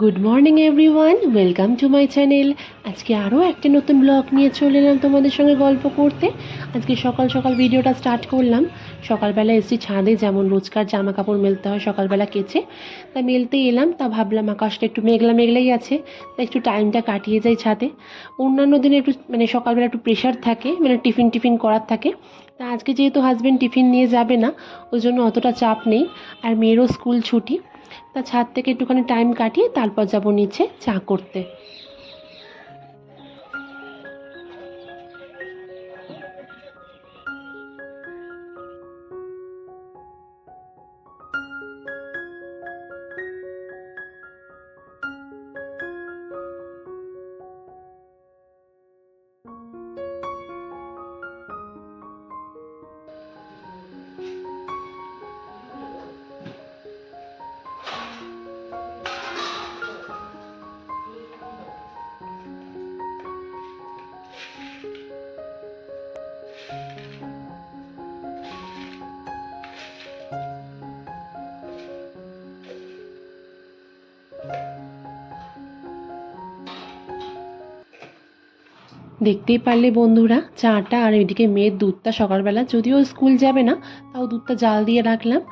Good morning everyone, welcome to my channel. আজকে আরও একটা নতুন ব্লগ নিয়ে চলে এলাম তোমাদের সঙ্গে গল্প করতে। আজকে সকাল সকাল ভিডিওটা স্টার্ট করলাম। সকালবেলা এসেছি ছাদে, যেমন রোজকার জামা কাপড় মেলতে হয় সকালবেলা কেচে, তা মেলতে এলাম। তা ভাবলাম আকাশটা একটু মেঘলা মেঘলাই আছে, তা একটু টাইমটা কাটিয়ে যাই ছাদে। অন্যান্য দিনে একটু সকালবেলা একটু প্রেশার থাকে, টিফিন টিফিন করার থাকে। তা আজকে যেহেতু হাজব্যান্ড টিফিন নিয়ে যাবে না, ওই জন্য অতটা চাপ নেই। আর মেয়েরও স্কুল ছুটি, তা ছাদ থেকে একটুখানি টাইম কাটিয়ে তারপর যাব নিচে চা করতে। দেখতেই পারলে বন্ধুরা, চাটা আর এদিকে মেয়ের দুধটা সকালবেলা, যদিও স্কুল যাবে না তাও দুধটা জাল দিয়ে রাখলাম।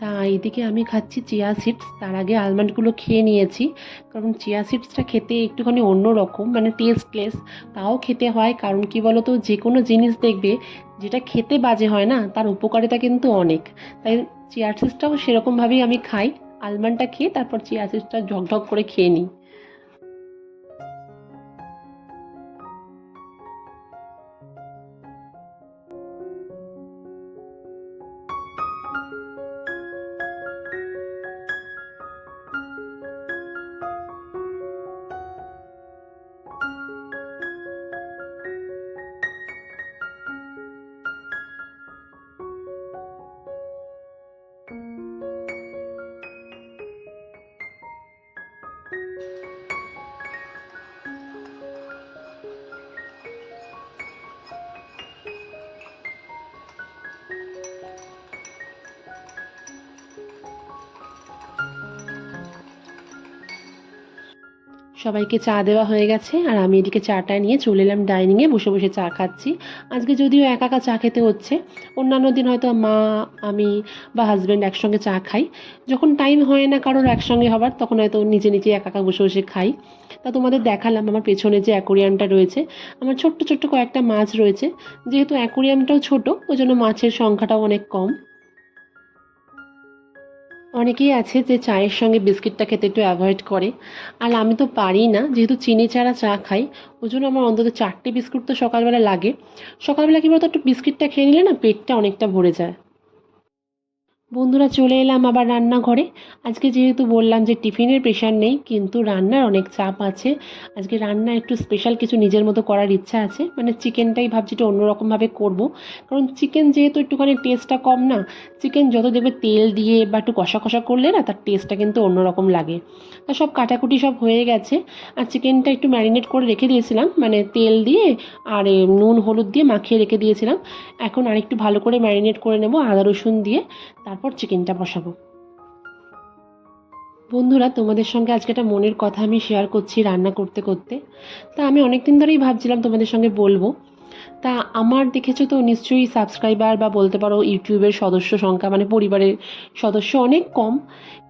তা এদিকে আমি খাচ্ছি চিয়া সিডস। তার আগে আলমন্ডগুলো খেয়ে নিয়েছি, কারণ চিয়া সিডসটা খেতে একটুখানি অন্যরকম, টেস্টলেস, তাও খেতে হয়। কারণ কি বলো তো, যে কোনো জিনিস দেখবে যেটা খেতে বাজে হয় না, তার উপকারিতা কিন্তু অনেক। তাই চিয়া সিডসটাও সেরকমভাবেই আমি খাই। আলমন্ডটা খেয়ে তারপর চিয়া সিডসটা ঢকঢক করে খেয়ে নিই। সবাইকে চা দেওয়া হয়ে গেছে, আর আমি এদিকে চাটা নিয়ে চলে এলাম ডাইনিংয়ে, বসে বসে চা খাচ্ছি। আজকে যদিও একা একা চা খেতে হচ্ছে, অন্যান্য দিন হয়তো মা, আমি বা হাজব্যান্ড একসঙ্গে চা খাই। যখন টাইম হয় না কারোর একসঙ্গে হবার, তখন হয়তো নিজে নিজে একা একা বসে বসে খাই। তা তোমাদের দেখালাম আমার পেছনে যে অ্যাকোরিয়ামটা রয়েছে, আমার ছোট্ট ছোট্ট কয়েকটা মাছ রয়েছে। যেহেতু অ্যাকোরিয়ামটাও ছোট, ওই জন্য মাছের সংখ্যাটাও অনেক কম। অনেকেই আছে যে চায়ের সঙ্গে বিস্কিটটা খেতে একটু অ্যাভয়েড করে, আর আমি তো পারি না, যেহেতু চিনি ছাড়া চা খাই। ওই জন্য আমার অন্তত 4টে বিস্কুট তো সকালবেলা লাগে। সকালবেলা কী বলতো, একটু বিস্কিটটা খেয়ে নিলে না পেটটা অনেকটা ভরে যায়। বন্ধুরা, চলে এলাম আবার রান্নাঘরে। আজকে যেহেতু বললাম যে টিফিনের প্রেশার নেই, কিন্তু রান্নার অনেক চাপ আছে। আজকে রান্না একটু স্পেশাল কিছু নিজের মতো করার ইচ্ছা আছে, চিকেনটাই ভাবছি একটু অন্যরকমভাবে করব। কারণ চিকেন যেহেতু একটুখানি টেস্টটা কম না, চিকেন যত দেখবে তেল দিয়ে বা একটু কষা কষা করলে না, তার টেস্টটা কিন্তু অন্যরকম লাগে। তা সব কাটাকুটি সব হয়ে গেছে, আর চিকেনটা একটু ম্যারিনেট করে রেখে দিয়েছিলাম, তেল দিয়ে আর নুন হলুদ দিয়ে মাখিয়ে রেখে দিয়েছিলাম। এখন আরেকটু ভালো করে ম্যারিনেট করে নেব আদা রসুন দিয়ে, তারপর চিকেনটা বসাবো। বন্ধুরা, তোমাদের সঙ্গে আজকে একটা মনের কথা আমি শেয়ার করছি রান্না করতে করতে। তা আমি অনেক দিন ধরেই ভাবছিলাম তোমাদের সঙ্গে বলবো। তা আমার দেখেছো তো নিশ্চয়ই, সাবস্ক্রাইবার বা বলতে পারো ইউটিউবের সদস্য সংখ্যা, পরিবারের সদস্য অনেক কম।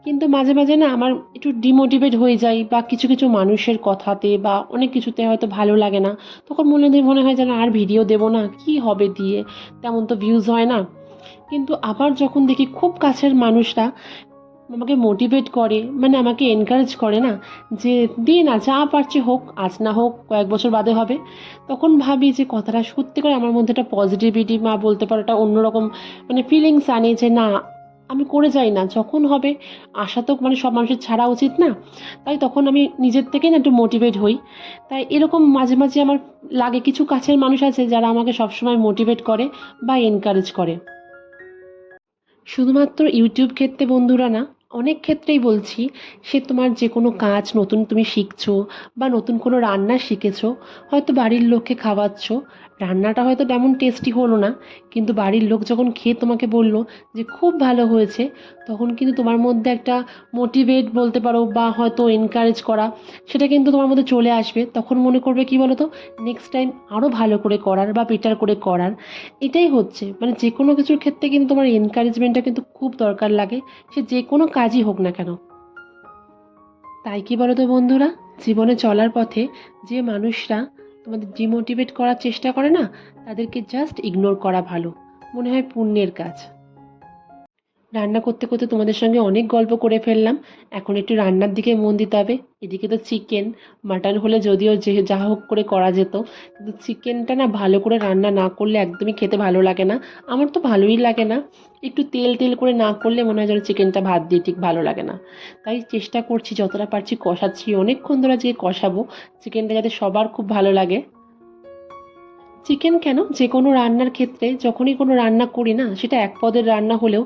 কিন্তু মাঝে মাঝে না আমার একটু ডিমোটিভেট হয়ে যাই, বা কিছু কিছু মানুষের কথাতে বা অনেক কিছুতে হয়তো ভালো লাগে না। তখন মনে হয় যেন আর ভিডিও দেবো না, কি হবে দিয়ে, তেমন তো ভিউজ হয় না। কিন্তু আবার যখন দেখি খুব কাছের মানুষরা আমাকে মোটিভেট করে, আমাকে এনকারেজ করে না, যে দিয়ে না, যা পারছে হোক, আজ না হোক কয়েক বছর বাদে হবে, তখন ভাবি যে কথাটা সত্যি করে আমার মধ্যে একটা পজিটিভিটি, বলতে পারো একটা অন্যরকম ফিলিংস আনে, যে না, আমি করে যাই না, যখন হবে। আশা তো সব মানুষের ছাড়া উচিত না। তাই তখন আমি নিজের থেকেই না একটু মোটিভেট হই। তাই এরকম মাঝে মাঝে আমার লাগে, কিছু কাছের মানুষ আছে যারা আমাকে সবসময় মোটিভেট করে বা এনকারেজ করে। শুধুমাত্র ইউটিউব ক্ষেত্রে বন্ধুরা না, অনেক ক্ষেত্রেই বলছি। সে তোমার যে কোনো কাজ নতুন তুমি শিখছো, বা নতুন কোনো রান্না শিখেছো, হয়তো বাড়ির লোককে খাওয়াচ্ছো, রান্নাটা হয়তো তেমন টেস্টি হলো না, কিন্তু বাড়ির লোক যখন খেয়ে তোমাকে বলল যে খুব ভালো হয়েছে, তখন কিন্তু তোমার মধ্যে একটা মোটিভেট বলতে পারো বা হয়তো এনকারেজ করা, সেটা কিন্তু তোমার মধ্যে চলে আসবে। তখন মনে করবে কি বলো তো, নেক্সট টাইম আরও ভালো করে করার বা বেটার করে করার। এটাই হচ্ছে মানে যে কোনো কিছুর ক্ষেত্রে কিন্তু তোমার এনকারেজমেন্টটা কিন্তু খুব দরকার লাগে, সে যে কোনো কাজই হোক না কেন। তাই কি বলো তো বন্ধুরা, জীবনে চলার পথে যে মানুষরা তোমাদের ডিমোটিভেট করার চেষ্টা করে না, তাদেরকে জাস্ট ইগনোর করা ভালো, মনে হয় পুণ্যের কাজ। রান্না করতে করতে তোমাদের সঙ্গে অনেক গল্প করে ফেললাম, এখন একটু রান্নার দিকে মন দিতে হবে। এদিকে তো চিকেন, মাটন হলে যদিও যে যা হোক করে করা যেত, কিন্তু চিকেনটা না ভালো করে রান্না না করলে একদমই খেতে ভালো লাগে না। আমার তো ভালোই লাগে না, একটু তেল তেল করে না করলে মনে হয় যেন চিকেনটা ভাত দিয়ে ঠিক ভালো লাগে না। তাই চেষ্টা করছি যতটা পারছি, কষাচ্ছি অনেকক্ষণ ধরে, যে কষাবো চিকেনটা যাতে সবার খুব ভালো লাগে। চিকেন কেন, যে কোনো রান্নার ক্ষেত্রে যখনই কোনো রান্না করি না, সেটা এক পদের রান্না হলেও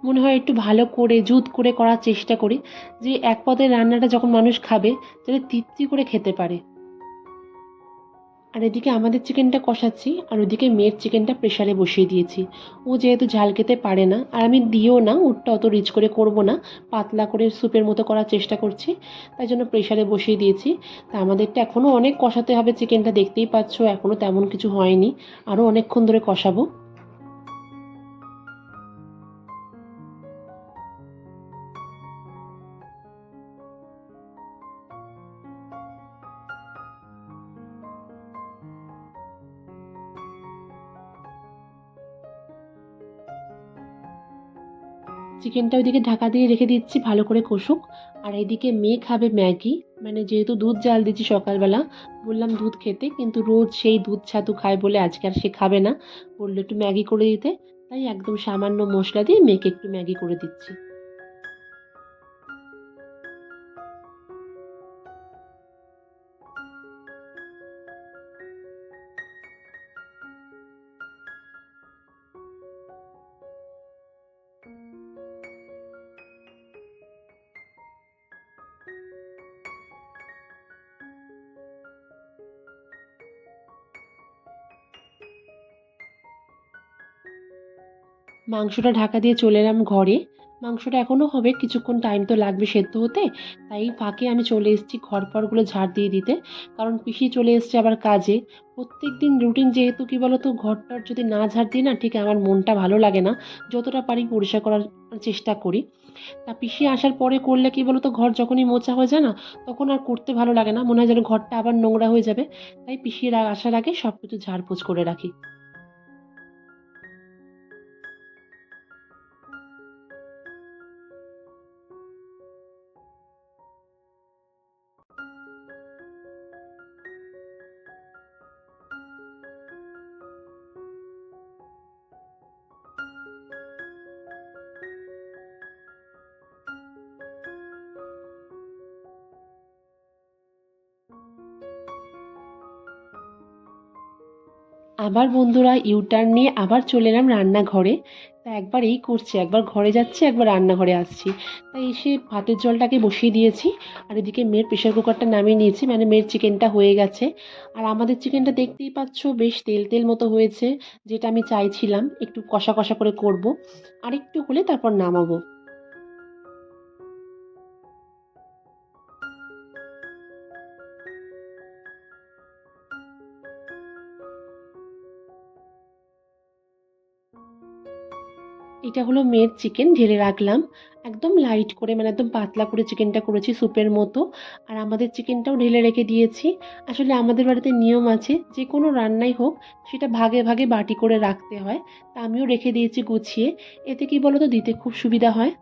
মনে হয় একটু ভালো করে জুত করে করার চেষ্টা করি, যে এক পদের রান্নাটা যখন মানুষ খাবে যাতে তৃপ্তি করে খেতে পারে। আর এদিকে আমাদের চিকেনটা কষাচ্ছি, আর ওদিকে মেয়ের চিকেনটা প্রেসারে বসিয়ে দিয়েছি। ও যেহেতু ঝাল খেতে পারে না, আর আমি দিও না, ওরটা অত রিচ করে করব না, পাতলা করে স্যুপের মতো করার চেষ্টা করছি, তাই জন্য প্রেসারে বসিয়ে দিয়েছি। তা আমাদেরটা এখনও অনেক কষাতে হবে, চিকেনটা দেখতেই পাচ্ছ এখনও তেমন কিছু হয়নি, আরও অনেকক্ষণ ধরে কষাবো। চিকেনটা ওইদিকে ঢাকা দিয়ে রেখে দিচ্ছি ভালো করে কষুক। আর এইদিকে মেয়ে খাবে ম্যাগি, মানে যেহেতু দুধ জাল দিচ্ছি সকালবেলা, বললাম দুধ খেতে, কিন্তু রোজ সেই দুধ ছাতু খায় বলে আজকে আর সে খাবে না, বললো একটু ম্যাগি করে দিতে। তাই একদম সামান্য মশলা দিয়ে মেয়েকে একটু ম্যাগি করে দিচ্ছি। মাংসটা ঢাকা দিয়ে চলে এলাম ঘরে। মাংসটা এখনও হবে, কিছুক্ষণ টাইম তো লাগবে সেদ্ধ হতে। তাই ফাঁকে আমি চলে এসেছি ঘরপরগুলো ঝাড় দিয়ে দিতে, কারণ পিসি চলে এসছে আবার কাজে। প্রত্যেক দিন রুটিন যেহেতু, কি বলতো, ঘরটার যদি না ঝাড় দিই না, ঠিক আমার মনটা ভালো লাগে না। যতটা পারি পরিষ্কার করার চেষ্টা করি। তা পিসি আসার পরে করলে কি বলতো, ঘর যখনই মোছা হয়ে যায় না, তখন আর করতে ভালো লাগে না, মনে হয় যেন ঘরটা আবার নোংরা হয়ে যাবে। তাই পিসির আসার আগে সব কিছু ঝাড়পোছ করে রাখি। আবার বন্ধুরা ইউটার্ন নিয়ে আবার চলে এলাম রান্নাঘরে। তা একবার এই করছি, একবার ঘরে যাচ্ছি, একবার রান্নাঘরে আসছি। তাই এসে ভাতের জলটাকে বসিয়ে দিয়েছি, আর এদিকে মেয়ের প্রেশার কুকারটা নামিয়ে নিয়েছি, মানে মেয়ের চিকেনটা হয়ে গেছে। আর আমাদের চিকেনটা দেখতেই পাচ্ছ বেশ তেল তেল মতো হয়েছে, যেটা আমি চাইছিলাম, একটু কষা কষা করে করব। আর একটু হলে তারপর নামাবো। এটা হলো মেয়ের চিকেন, ঢেলে রাখলাম। একদম লাইট করে, মানে একদম পাতলা করে চিকেনটা করেছি স্যুপের মতো। আর আমাদের চিকেনটাও ঢেলে রেখে দিয়েছি। আসলে আমাদের বাড়িতে নিয়ম আছে, যে কোনো রান্নাই হোক সেটা ভাগে ভাগে বাটি করে রাখতে হয়। তা আমিও রেখে দিয়েছি গুছিয়ে। এতে কি বলো তো, দিতে খুব সুবিধা হয়।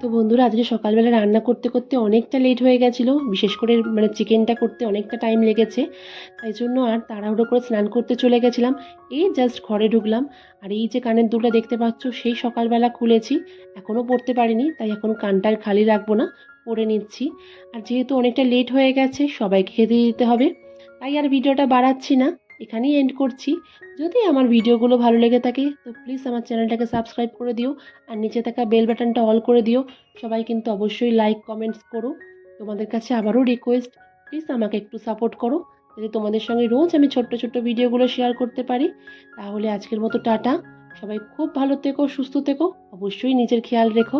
তো বন্ধুরা, আজকে সকালবেলা রান্না করতে করতে অনেকটা লেট হয়ে গেছিলো, বিশেষ করে চিকেনটা করতে অনেকটা টাইম লেগেছে। তাই জন্য আর তাড়াহুড়ো করে স্নান করতে চলে গেছিলাম। এই জাস্ট ঘরে ঢুকলাম, আর এই যে কানের দুলটা দেখতে পাচ্ছ, সেই সকালবেলা খুলেছি, এখনও পরতে পারিনি, তাই এখন কানটা আর খালি রাখবো না, পরে নিচ্ছি। আর যেহেতু অনেকটা লেট হয়ে গেছে, সবাইকে খেতে দিতে হবে, তাই আর ভিডিওটা বাড়াচ্ছি না, এখানেই এন্ড করছি। যদি আমার ভিডিওগুলো ভালো লেগে থাকে তো প্লিজ আমার চ্যানেলটাকে সাবস্ক্রাইব করে দিও, আর নিচে থাকা বেল বাটনটা অল করে দিও। সবাই কিন্তু অবশ্যই লাইক কমেন্টস করো। তোমাদের কাছে আবারও রিকোয়েস্ট, প্লিজ আমাকে একটু সাপোর্ট করো, যাতে তোমাদের সঙ্গে রোজ আমি ছোট্ট ছোট্ট ভিডিওগুলো শেয়ার করতে পারি। তাহলে আজকের মতো টাটা। সবাই খুব ভালো থেকো, সুস্থ থেকো, অবশ্যই নিজের খেয়াল রেখো।